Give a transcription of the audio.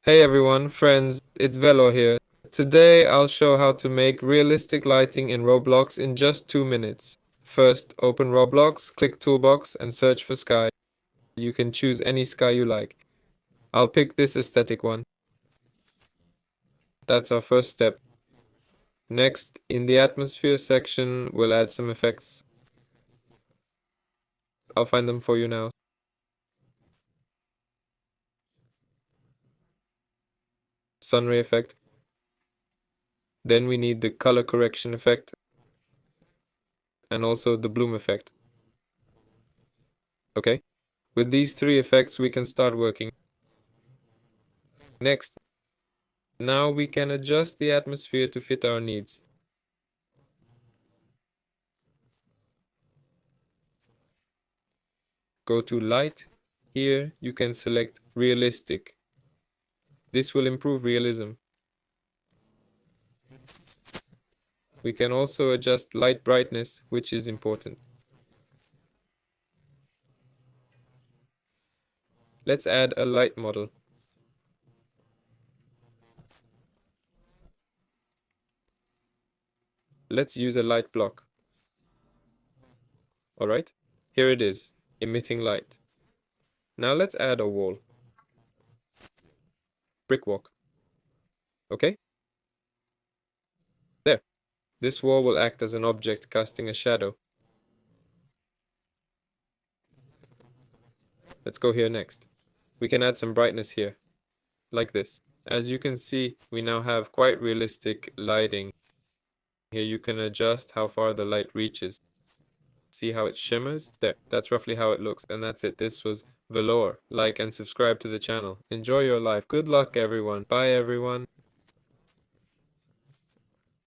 Hey everyone, friends, it's Velo here. Today I'll show how to make realistic lighting in Roblox in just 2 minutes. First, open Roblox, click Toolbox and search for sky. You can choose any sky you like. I'll pick this aesthetic one. That's our first step. Next, in the atmosphere section, we'll add some effects. I'll find them for you now. Sunray effect. Then we need the color correction effect and also the bloom effect. Okay? With these three effects, we can start working. Next, now we can adjust the atmosphere to fit our needs. Go to Light. Here you can select Realistic. This will improve realism. We can also adjust light brightness, which is important. Let's add a light model. Let's use a light block. Alright, here it is, emitting light. Now let's add a wall. Brick walk. Okay? There. This wall will act as an object casting a shadow. Let's go here next. We can add some brightness here, like this. As you can see, we now have quite realistic lighting. Here you can adjust how far the light reaches. See how it shimmers? There, that's roughly how it looks. And that's it. This was Velour. Like and subscribe to the channel. Enjoy your life. Good luck, everyone. Bye, everyone.